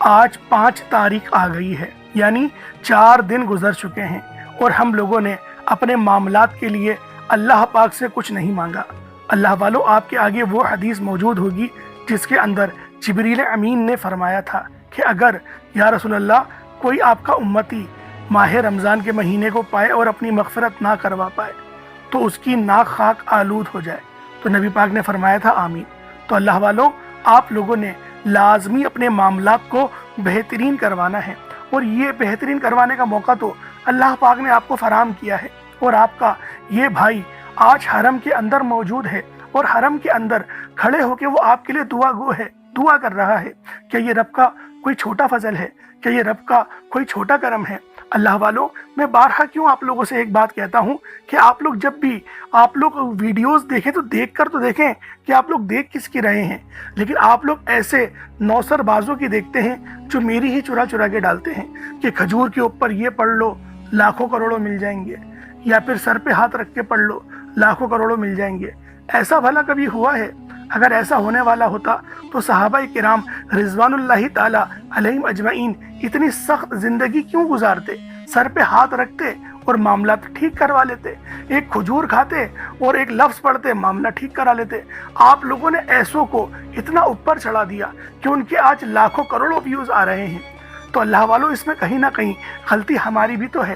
آج 5 تاریخ آ گئی ہے، یعنی 4 دن گزر چکے ہیں اور ہم لوگوں نے اپنے معاملات کے لیے اللہ پاک سے کچھ نہیں مانگا۔ اللہ والو، آپ کے آگے وہ حدیث موجود ہوگی جس کے اندر جبریل امین نے فرمایا تھا کہ اگر یا رسول اللہ کوئی آپ کا امتی ماہ رمضان کے مہینے کو پائے اور اپنی مغفرت نہ کروا پائے تو اس کی ناک خاک آلود ہو جائے، تو نبی پاک نے فرمایا تھا آمین۔ تو اللہ والو، آپ لوگوں نے لازمی اپنے معاملات کو بہترین کروانا ہے، اور یہ بہترین کروانے کا موقع تو اللہ پاک نے آپ کو فراہم کیا ہے، اور آپ کا یہ بھائی آج حرم کے اندر موجود ہے اور حرم کے اندر کھڑے ہو کے وہ آپ کے لیے دعا گو ہے، دعا کر رہا ہے۔ کیا یہ رب کا کوئی چھوٹا فضل ہے؟ کیا یہ رب کا کوئی چھوٹا کرم ہے؟ اللہ والو، میں بارہا کیوں آپ لوگوں سے ایک بات کہتا ہوں کہ آپ لوگ جب بھی آپ لوگ ویڈیوز دیکھیں تو دیکھ کر تو دیکھیں کہ آپ لوگ دیکھ کس کی رہے ہیں، لیکن آپ لوگ ایسے نوسر بازوں کی دیکھتے ہیں جو میری ہی چرا چرا کے ڈالتے ہیں کہ کھجور کے اوپر یہ پڑھ لو لاکھوں کروڑوں مل جائیں گے، یا پھر سر پہ ہاتھ رکھ کے پڑھ لو لاکھوں کروڑوں مل جائیں گے۔ ایسا بھلا کبھی ہوا ہے؟ اگر ایسا ہونے والا ہوتا تو صحابہ کرام رضوان اللہ تعالی علیہم اجمعین اتنی سخت زندگی کیوں گزارتے؟ سر پہ ہاتھ رکھتے اور معاملات ٹھیک کروا لیتے، ایک کھجور کھاتے اور ایک لفظ پڑھتے، معاملہ ٹھیک کرا لیتے۔ آپ لوگوں نے ایسوں کو اتنا اوپر چڑھا دیا کہ ان کے آج لاکھوں کروڑوں ویوز آ رہے ہیں۔ تو اللہ والو، اس میں کہیں نہ کہیں غلطی ہماری بھی تو ہے۔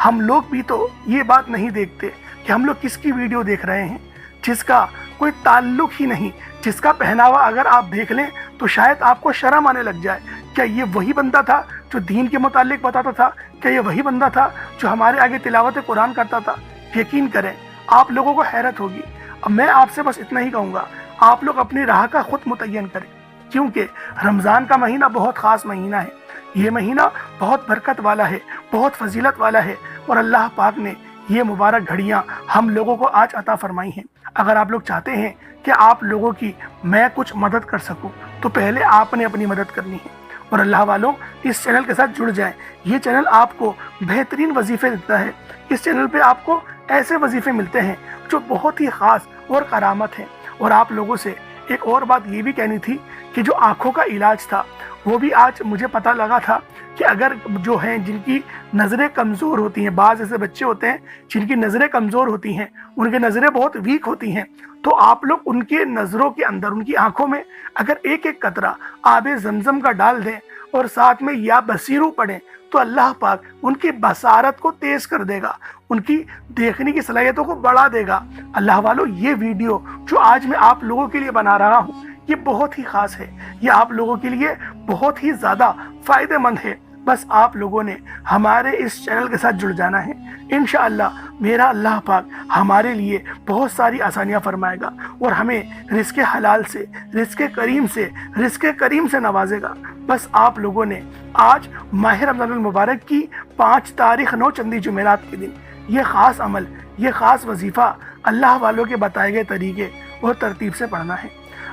ہم لوگ بھی تو یہ بات نہیں دیکھتے کہ ہم لوگ کس کی ویڈیو دیکھ رہے ہیں، جس کا کوئی تعلق ہی نہیں، جس کا پہناوا اگر آپ دیکھ لیں تو شاید آپ کو شرم آنے لگ جائے۔ کیا یہ وہی بندہ تھا جو دین کے متعلق بتاتا تھا؟ کیا یہ وہی بندہ تھا جو ہمارے آگے تلاوت قرآن کرتا تھا؟ یقین کریں آپ لوگوں کو حیرت ہوگی۔ اب میں آپ سے بس اتنا ہی کہوں گا، آپ لوگ اپنی راہ کا خود متعین کریں، کیونکہ رمضان کا مہینہ بہت خاص مہینہ ہے۔ یہ مہینہ بہت برکت والا ہے، بہت فضیلت والا ہے، اور اللہ پاک نے یہ مبارک گھڑیاں ہم لوگوں کو آج عطا فرمائی ہیں۔ اگر آپ لوگ چاہتے ہیں کہ آپ لوگوں کی میں کچھ مدد کر سکوں تو پہلے آپ نے اپنی مدد کرنی ہے، اور اللہ والوں اس چینل کے ساتھ جڑ جائیں۔ یہ چینل آپ کو بہترین وظیفے دیتا ہے۔ اس چینل پہ آپ کو ایسے وظیفے ملتے ہیں جو بہت ہی خاص اور کرامت ہیں۔ اور آپ لوگوں سے ایک اور بات یہ بھی کہنی تھی کہ جو آنکھوں کا علاج تھا وہ بھی آج مجھے پتہ لگا تھا کہ اگر جو ہیں جن کی نظریں کمزور ہوتی ہیں، بعض ایسے بچے ہوتے ہیں جن کی نظریں کمزور ہوتی ہیں، ان کی نظریں بہت ویک ہوتی ہیں، تو آپ لوگ ان کے نظروں کے اندر، ان کی آنکھوں میں اگر ایک ایک قطرہ آب زمزم کا ڈال دیں اور ساتھ میں یا بصیرو پڑھیں تو اللہ پاک ان کی بصارت کو تیز کر دے گا، ان کی دیکھنے کی صلاحیتوں کو بڑھا دے گا۔ اللہ والو، یہ ویڈیو جو آج میں آپ لوگوں کے لیے بنا رہا ہوں یہ بہت ہی خاص ہے، یہ آپ لوگوں کے لیے بہت ہی زیادہ فائدہ مند ہے۔ بس آپ لوگوں نے ہمارے اس چینل کے ساتھ جڑ جانا ہے۔ انشاءاللہ میرا اللہ پاک ہمارے لیے بہت ساری آسانیاں فرمائے گا اور ہمیں رزق حلال سے، رزق کریم سے، رزق کریم سے نوازے گا۔ بس آپ لوگوں نے آج ماہ رمضان المبارک کی 5 تاریخ 9 چندی جمعرات کے دن یہ خاص عمل، یہ خاص وظیفہ اللہ والوں کے بتائے گئے طریقے اور ترتیب سے پڑھنا ہے۔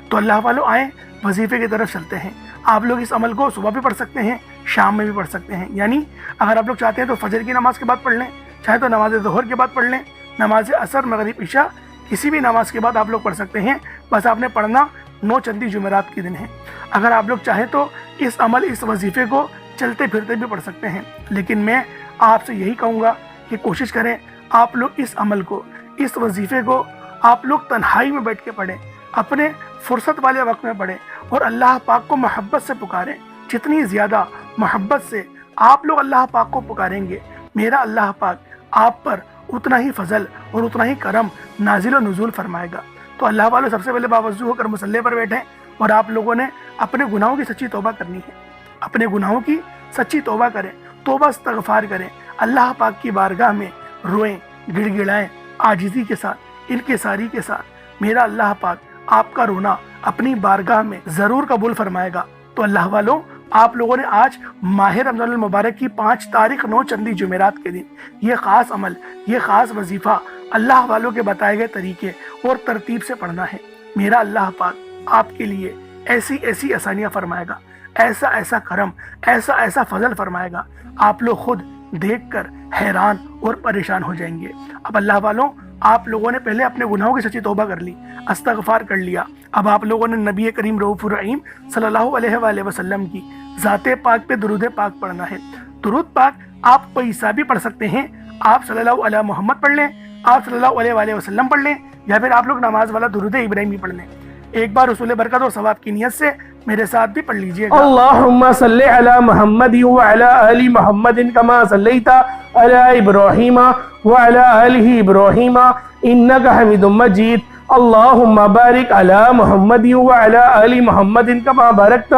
تو اللہ والوں آئیں وظیفے کی طرف چلتے ہیں۔ آپ لوگ اس عمل کو صبح بھی پڑھ سکتے ہیں، شام میں بھی پڑھ سکتے ہیں، یعنی اگر آپ لوگ چاہتے ہیں تو فجر کی نماز کے بعد پڑھ لیں، چاہے تو نماز ظہر کے بعد پڑھ لیں، نماز عصر، مغرب، عشاء کسی بھی نماز کے بعد آپ لوگ پڑھ سکتے ہیں۔ بس آپ نے پڑھنا 9 چندی جمعرات کے دن ہے۔ اگر آپ لوگ چاہیں تو اس عمل، اس وظیفے کو چلتے پھرتے بھی پڑھ سکتے ہیں، لیکن میں آپ سے یہی کہوں گا کہ کوشش کریں آپ لوگ اس عمل کو، اس وظیفے کو آپ لوگ تنہائی میں بیٹھ کے پڑھیں، اپنے فرصت والے وقت میں پڑھیں اور اللہ پاک کو محبت سے پکاریں۔ جتنی زیادہ محبت سے آپ لوگ اللہ پاک کو پکاریں گے، میرا اللہ پاک آپ پر اتنا ہی فضل اور اتنا ہی کرم نازل و نزول فرمائے گا۔ تو اللہ والے سب سے پہلے باوضو ہو کر مصلی پر بیٹھیں اور آپ لوگوں نے اپنے گناہوں کی سچی توبہ کرنی ہے، اپنے گناہوں کی سچی توبہ کریں، توبہ استغفار کریں، اللہ پاک کی بارگاہ میں روئیں، گڑ گڑائیں، عاجزی کے ساتھ، انکساری کے ساتھ۔ میرا اللہ پاک آپ کا رونا اپنی بارگاہ میں ضرور قبول فرمائے گا۔ تو اللہ والوں، آپ لوگوں نے آج ماہ رمضان المبارک کی 5 تاریخ 9 چندی جمعرات کے دن یہ خاص عمل، یہ خاص وظیفہ اللہ والوں کے بتائے گئے طریقے اور ترتیب سے پڑھنا ہے۔ میرا اللہ پاک آپ کے لیے ایسی ایسی آسانیاں فرمائے گا، ایسا ایسا کرم، ایسا ایسا فضل فرمائے گا، آپ لوگ خود دیکھ کر حیران اور پریشان ہو جائیں گے۔ اب اللہ والوں، آپ لوگوں نے پہلے اپنے گناہوں کی سچی توبہ کر لی، استغفار کر لیا، اب آپ لوگوں نے نبی کریم رؤوف الرحیم صلی اللہ علیہ وآلہ وسلم کی ذات پاک پہ درود پاک پڑھنا ہے۔ درود پاک آپ کوئی حصہ بھی پڑھ سکتے ہیں، آپ صلی اللہ علیہ محمد پڑھ لیں، آپ صلی اللہ علیہ وآلہ وسلم پڑھ لیں، یا پھر آپ لوگ نماز والا درود ابراہیمی پڑھ لیں۔ ایک بار حصول برکت اور ثواب کی نیت سے میرے ساتھ بھی پڑھ لیجئے گا۔ اللہم صلی علی محمد وعلی آل محمد کما صلیت علی ابراہیم وعلی آل ابراہیم انک حمید مجید۔ اللہم بارک علی محمد وعلی آل محمد کما بارکت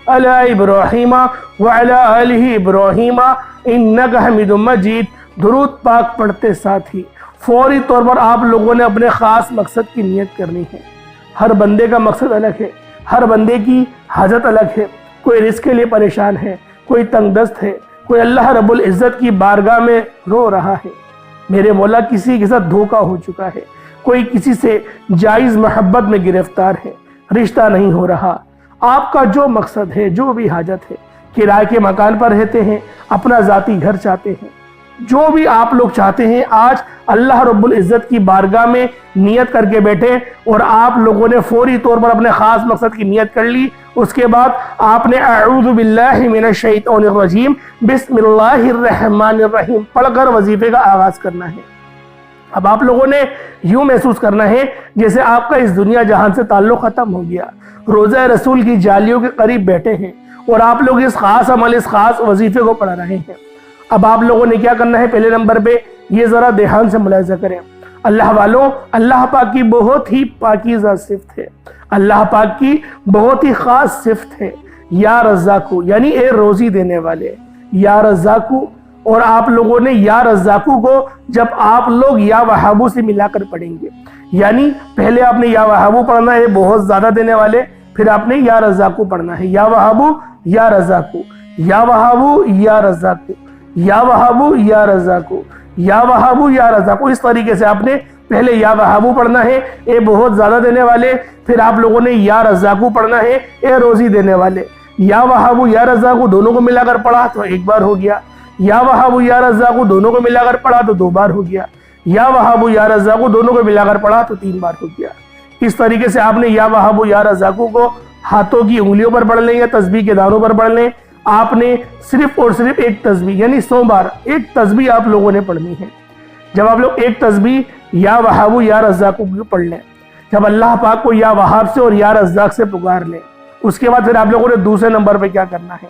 علی ابراہیم وعلی آل ابراہیم انک حمید مجید۔ درود پاک پڑھتے ساتھ ہی فوری طور پر آپ لوگوں نے اپنے خاص مقصد کی نیت کرنی ہے۔ ہر بندے کا مقصد الگ ہے، ہر بندے کی حاجت الگ ہے۔ کوئی رزق کے لیے پریشان ہے، کوئی تنگ دست ہے، کوئی اللہ رب العزت کی بارگاہ میں رو رہا ہے، میرے مولا کسی کے ساتھ دھوکہ ہو چکا ہے، کوئی کسی سے جائز محبت میں گرفتار ہے، رشتہ نہیں ہو رہا۔ آپ کا جو مقصد ہے، جو بھی حاجت ہے، کرائے کے مکان پر رہتے ہیں، اپنا ذاتی گھر چاہتے ہیں، جو بھی آپ لوگ چاہتے ہیں، آج اللہ رب العزت کی بارگاہ میں نیت کر کے بیٹھے اور آپ لوگوں نے فوری طور پر اپنے خاص مقصد کی نیت کر لی۔ اس کے بعد آپ نے اعوذ باللہ من الشیطان الرجیم بسم اللہ الرحمن الرحیم پڑھ کر وظیفے کا آغاز کرنا ہے۔ اب آپ لوگوں نے یوں محسوس کرنا ہے جیسے آپ کا اس دنیا جہان سے تعلق ختم ہو گیا، روزہ رسول کی جالیوں کے قریب بیٹھے ہیں اور آپ لوگ اس خاص عمل، اس خاص وظیفے کو پڑھ رہے ہیں۔ اب آپ لوگوں نے کیا کرنا ہے؟ پہلے نمبر پہ یہ ذرا دھیان سے ملاحظہ کریں۔ اللہ والوں، اللہ پاک کی بہت ہی پاکیزہ صفت ہے، اللہ پاک کی بہت ہی خاص صفت ہے، یا رزاقو، یعنی اے روزی دینے والے، یا رزاقو۔ اور آپ لوگوں نے یا رزاقو کو جب آپ لوگ یا وہابو سے ملا کر پڑھیں گے، یعنی پہلے آپ نے یا وہابو پڑھنا ہے بہت زیادہ دینے والے، پھر آپ نے یا رزاقو پڑھنا ہے، یا وہابو یا رزاقو، یا وہابو یا رزاقو، یا وہابو یا رزاقو، یا وہابو یا رزاقو۔ اس طریقے سے آپ نے پہلے یا وہابو پڑھنا ہے، اے بہت زیادہ دینے والے، پھر آپ لوگوں نے یا رزاقو پڑھنا ہے، اے روزی دینے والے۔ یا وہابو یا رزاقو دونوں کو ملا کر پڑھا تو ایک بار ہو گیا، یا وہابو یا رزاقو دونوں کو ملا کر پڑھا تو 2 بار ہو گیا، یا وہابو یا رزاقو دونوں کو ملا کر پڑھا تو 3 بار ہو گیا۔ اس طریقے سے آپ نے یا وہابو یا رزاقو کو ہاتھوں کی انگلیوں پر پڑھ لیں یا تسبیح کے دانوں پر پڑھ لیں۔ آپ نے صرف اور صرف ایک تسبیح یعنی 100 بار ایک تسبیح آپ لوگوں نے پڑھنی ہے۔ جب آپ لوگ ایک تسبیح یا وہابو یا رزاقو کو پڑھ لیں، جب اللہ پاک کو یا وہاب سے اور یا رزاق سے پکار لیں، اس کے بعد پھر آپ لوگوں نے دوسرے نمبر پہ کیا کرنا ہے؟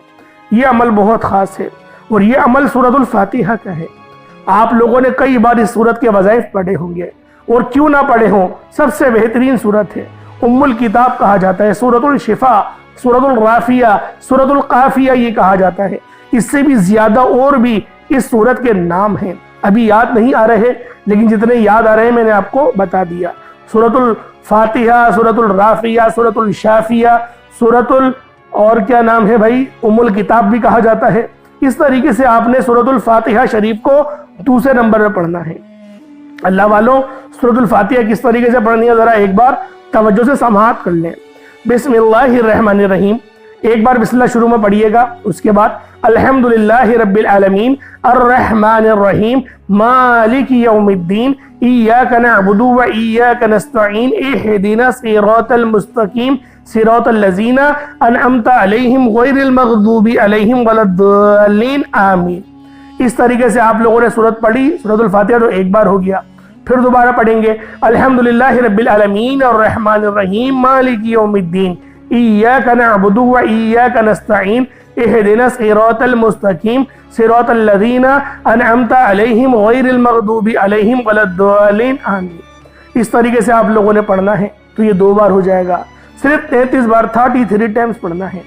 یہ عمل بہت خاص ہے اور یہ عمل سورۃ الفاتحہ کا ہے۔ آپ لوگوں نے کئی بار اس سورت کے وظائف پڑھے ہوں گے، اور کیوں نہ پڑھے ہوں، سب سے بہترین سورت ہے، ام الکتاب کہا جاتا ہے، سورۃ الشفاء، سورۃ الرافیہ، سورۃ القافیہ یہ کہا جاتا ہے۔ اس سے بھی زیادہ اور بھی اس سورت کے نام ہیں، ابھی یاد نہیں آ رہے، لیکن جتنے یاد آ رہے ہیں میں نے آپ کو بتا دیا۔ سورۃ الفاتحہ، سورۃ الرافیہ، سورۃ الشافیہ، سورۃ اور کیا نام ہے بھائی، ام الکتاب بھی کہا جاتا ہے۔ اس طریقے سے آپ نے سورۃ الفاتحہ شریف کو دوسرے نمبر پر پڑھنا ہے۔ اللہ والوں، سورۃ الفاتحہ کس طریقے سے پڑھنی ہے ذرا ایک بار توجہ سے سماعت کر لیں۔ بسم اللہ الرحمن الرحیم، ایک بار بسم اللہ شروع میں پڑھیے گا، اس کے بعد الحمدللہ رب العالمین الرحمن الرحیم مالک یوم الدین ایاک نعبد و ایاک نستعین اہدنا الصراط المستقیم صراط الذین انعمت علیہم غیر المغضوب علیہم ولا الضالین آمین۔ اس طریقے سے آپ لوگوں نے سورت پڑھی، سورۃ الفاتحہ تو ایک بار ہو گیا، پھر دوبارہ پڑھیں گے الحمدللہ رب العالمین الرحمن الرحیم مالک یوم الدین ایاک نعبد و ایاک نستعین اہدنا الصراط المستقیم صراط الذین انعمت علیہم غیر المغضوب علیہم ولا الضالین آمین۔ اس طریقے سے آپ لوگوں نے پڑھنا ہے، تو یہ 2 بار ہو جائے گا، صرف 33 بار 33 ٹائمز پڑھنا ہے۔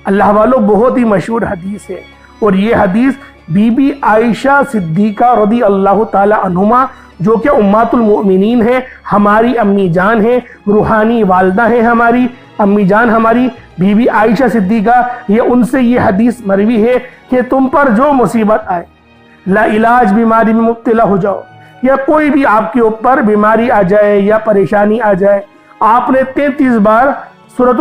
اللہ والوں، بہت ہی مشہور حدیث ہے، اور یہ حدیث بی بی عائشہ صدیقہ رضی اللہ تعالی عنہما، جو کہ امہات المؤمنین ہیں، ہماری امی جان ہیں، روحانی والدہ ہیں ہماری امی جان، ہماری بی بی عائشہ صدیقہ، یہ ان سے یہ حدیث مروی ہے کہ تم پر جو مصیبت آئے، لا علاج بیماری میں مبتلا ہو جاؤ، یا کوئی بھی آپ کے اوپر بیماری آ جائے یا پریشانی آ جائے، آپ نے 33 بار سورۃ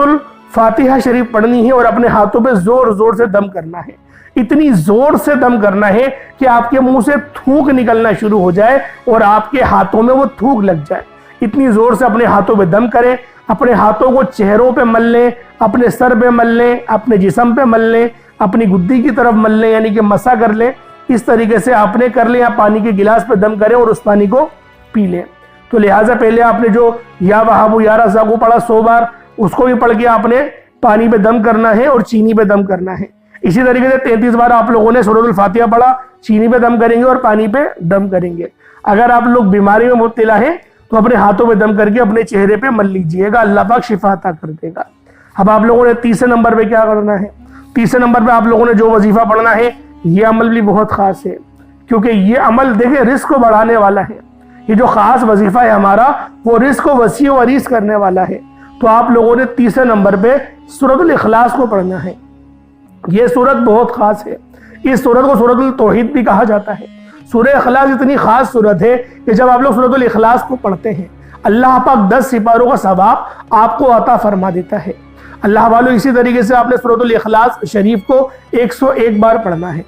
فاتحہ شریف پڑھنی ہے اور اپنے ہاتھوں پہ زور زور سے دم کرنا ہے. اتنی زور سے دم کرنا ہے کہ آپ کے منہ سے تھوک نکلنا شروع ہو جائے اور آپ کے ہاتھوں میں وہ تھوک لگ جائے. اتنی زور سے اپنے ہاتھوں پہ دم کریں. اپنے ہاتھوں کو چہروں پہ مل لیں, اپنے سر پہ مل لیں, اپنے جسم پہ مل لیں, اپنی گدی کی طرف مل لیں, یعنی کہ مسا کر لیں. اس طریقے سے آپ نے کر لیں. آپ پانی کے گلاس پہ دم کریں اور اس پانی کو پی لیں. تو لہٰذا پہلے آپ نے جو یا وہاب یا رزاق کو پڑھا 100 بار, اس کو بھی پڑھ کے آپ نے پانی پہ دم کرنا ہے اور چینی پہ دم کرنا ہے. اسی طریقے سے 33 بار آپ لوگوں نے سورۃ الفاتحہ پڑھا, چینی پہ دم کریں گے اور پانی پہ دم کریں گے. اگر آپ لوگ بیماری میں مبتلا ہیں تو اپنے ہاتھوں پہ دم کر کے اپنے چہرے پہ مل لیجئے گا, اللہ پاک شفا عطا کر دے گا. اب آپ لوگوں نے تیسرے نمبر پہ کیا کرنا ہے؟ تیسرے نمبر پہ آپ لوگوں نے جو وظیفہ پڑھنا ہے, یہ عمل بھی بہت خاص ہے, کیونکہ یہ عمل دیکھیں رزق کو بڑھانے والا ہے. یہ جو خاص وظیفہ ہے ہمارا, وہ رزق کو وسیع و عریض کرنے والا ہے. تو آپ لوگوں نے تیسرے نمبر پہ سورۃ الاخلاص کو پڑھنا ہے. یہ سورت بہت خاص ہے. اس سورت کو سورۃ التوحید بھی کہا جاتا ہے. سورہ اخلاص اتنی خاص سورت ہے کہ جب آپ لوگ سورۃ الاخلاص کو پڑھتے ہیں, اللہ پاک 10 سپاروں کا ثواب آپ کو عطا فرما دیتا ہے. اللہ والو, اسی طریقے سے آپ نے سورۃ الاخلاص شریف کو 101 بار پڑھنا ہے.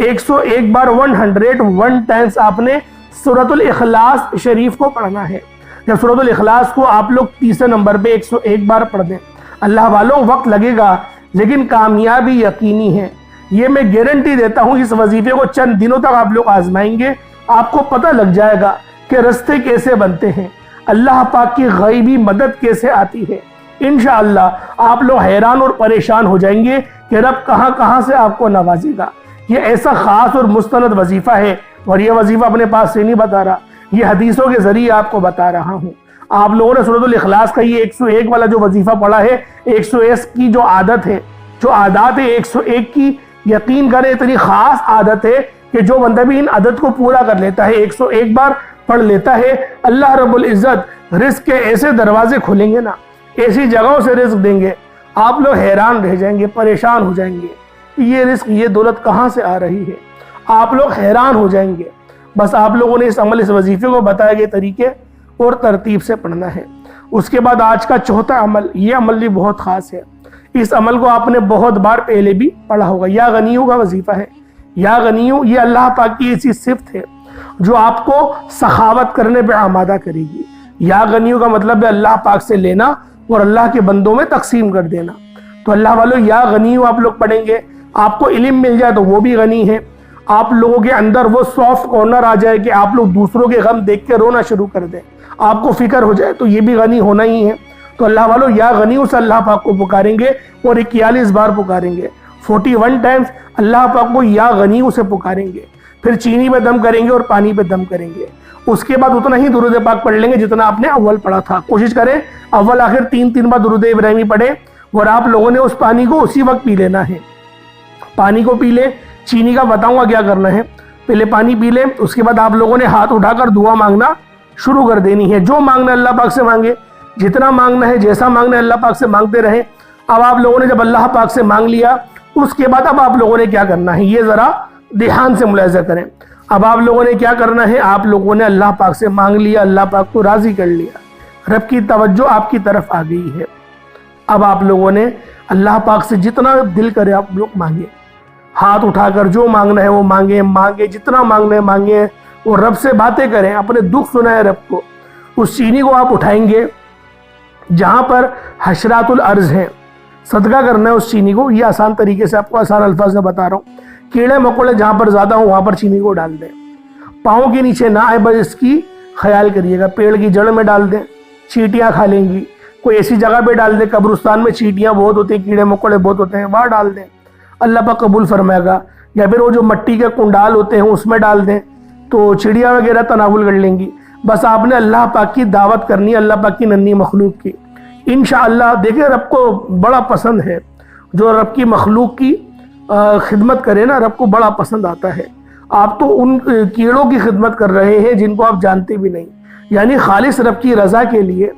101 بار 101 ٹائمز آپ نے سورۃ الاخلاص شریف کو پڑھنا ہے. جب سورۃ الاخلاص کو آپ لوگ تیسرے نمبر پہ 101 بار پڑھ دیں, اللہ والوں وقت لگے گا لیکن کامیابی یقینی ہے. یہ میں گارنٹی دیتا ہوں. اس وظیفے کو چند دنوں تک آپ لوگ آزمائیں گے, آپ کو پتہ لگ جائے گا کہ رستے کیسے بنتے ہیں, اللہ پاک کی غیبی مدد کیسے آتی ہے. انشاءاللہ آپ لوگ حیران اور پریشان ہو جائیں گے کہ رب کہاں کہاں سے آپ کو نوازے گا. یہ ایسا خاص اور مستند وظیفہ ہے, اور یہ وظیفہ اپنے پاس سے نہیں بتا رہا, یہ حدیثوں کے ذریعے آپ کو بتا رہا ہوں. آپ لوگوں نے سورۃ الاخلاص کا یہ 101 والا جو وظیفہ پڑھا ہے, 101 کی جو عادت ہے, جو عادات ہے 101 کی, یقین کریں اتنی خاص عادت ہے کہ جو بندہ بھی ان عادت کو پورا کر لیتا ہے, 101 بار پڑھ لیتا ہے, اللہ رب العزت رزق کے ایسے دروازے کھولیں گے نا, ایسی جگہوں سے رزق دیں گے, آپ لوگ حیران رہ جائیں گے, پریشان ہو جائیں گے. یہ رزق, یہ دولت کہاں سے آ رہی ہے, آپ لوگ حیران ہو جائیں گے. بس آپ لوگوں نے اس عمل, اس وظیفے کو بتائے گئے طریقے اور ترتیب سے پڑھنا ہے. اس کے بعد آج کا چوتھا عمل, یہ عمل بھی بہت خاص ہے. اس عمل کو آپ نے بہت بار پہلے بھی پڑھا ہوگا. یا غنیوں کا وظیفہ ہے. یا غنیوں, یہ اللہ پاک کی ایسی صفت ہے جو آپ کو سخاوت کرنے پہ آمادہ کرے گی. یا غنیوں کا مطلب ہے اللہ پاک سے لینا اور اللہ کے بندوں میں تقسیم کر دینا. تو اللہ والوں, یا غنیوں آپ لوگ پڑھیں گے, آپ کو علم مل جائے تو وہ بھی غنی ہے. آپ لوگوں کے اندر وہ سافٹ کارنر آ جائے کہ آپ لوگ دوسروں کے غم دیکھ کے رونا شروع کر دیں, آپ کو فکر ہو جائے, تو یہ بھی غنی ہونا ہی ہے. تو اللہ والوں, یا غنیوں سے اللہ پاک کو پکاریں گے اور 41 بار پکاریں گے. 41 ٹائمز اللہ پاک کو یا غنیوں سے پکاریں گے. پھر چینی پہ دم کریں گے اور پانی پہ دم کریں گے. اس کے بعد اتنا ہی درود پاک پڑھ لیں گے جتنا آپ نے اول پڑھا تھا. کوشش کریں اول آخر 3 بار درود ابراہیمی پڑھیں, اور آپ لوگوں نے اس پانی کو اسی وقت پی لینا ہے. پانی کو پی لیں. چینی کا بتاؤں گا کیا کرنا ہے. پہلے پانی پی لیں, اس کے بعد آپ لوگوں نے ہاتھ اٹھا کر دعا مانگنا شروع کر دینی ہے. جو مانگنا ہے اللہ پاک سے مانگے, جتنا مانگنا ہے, جیسا مانگنا ہے اللہ پاک سے مانگتے رہیں. اب آپ لوگوں نے جب اللہ پاک سے مانگ لیا, اس کے بعد اب آپ لوگوں نے کیا کرنا ہے, یہ ذرا دھیان سے ملاحظہ کریں. اب آپ لوگوں نے کیا کرنا ہے, آپ لوگوں نے اللہ پاک سے مانگ لیا, اللہ پاک کو راضی کر لیا, رب کی توجہ آپ کی طرف آ گئی ہے. اب آپ لوگوں نے اللہ پاک سے جتنا دل کرے آپ لوگ مانگے, ہاتھ اٹھا کر جو مانگنا ہے وہ مانگے, جتنا مانگنا ہے مانگے, اور رب سے باتیں کریں, اپنے دکھ سنائیں رب کو. اس چینی کو آپ اٹھائیں گے جہاں پر حشرات الارض ہیں, صدقہ کرنا ہے اس چینی کو. یہ آسان طریقے سے آپ کو آسان الفاظ میں بتا رہا ہوں. کیڑے مکوڑے جہاں پر زیادہ ہوں وہاں پر چینی کو ڈال دیں. پاؤں کے نیچے نہ آئے, بس اس کی خیال کریے گا. پیڑ کی جڑ میں ڈال دیں, چیٹیاں کھا لیں گی. کوئی ایسی جگہ پہ ڈال دیں, قبرستان میں چیٹیاں بہت ہوتی ہیں, کیڑے مکوڑے بہت ہوتے ہیں, وہاں ڈال دیں, اللہ پاک قبول فرمائے گا. یا پھر وہ جو مٹی کے کنڈال ہوتے ہیں اس میں ڈال دیں, تو چڑیا وغیرہ تناول کر لیں گی. بس آپ نے اللہ پاک کی دعوت کرنی, اللہ پاک کی ننھی مخلوق کی. انشاءاللہ دیکھیں رب کو بڑا پسند ہے جو رب کی مخلوق کی خدمت کرے نا, رب کو بڑا پسند آتا ہے. آپ تو ان کیڑوں کی خدمت کر رہے ہیں جن کو آپ جانتے بھی نہیں, یعنی خالص رب کی رضا کے لیے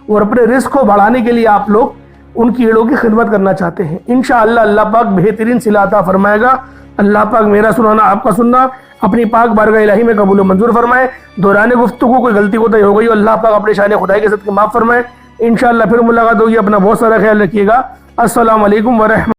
اور اپنے رزق کو بڑھانے کے لیے آپ لوگ ان کیڑوں کی خدمت کرنا چاہتے ہیں. انشاءاللہ اللہ پاک بہترین صلہ عطا فرمائے گا. اللہ پاک میرا سنانا, آپ کا سننا اپنی پاک بارگاہ الہی میں قبول و منظور فرمائے. دوران گفتگو کوئی غلطی کوتاہی ہو گئی, اللہ پاک اپنے شان خدائی کے صدقے معاف فرمائے. انشاءاللہ پھر ملاقات ہوگی. اپنا بہت سارا خیال رکھیے گا. السلام علیکم ورحمۃ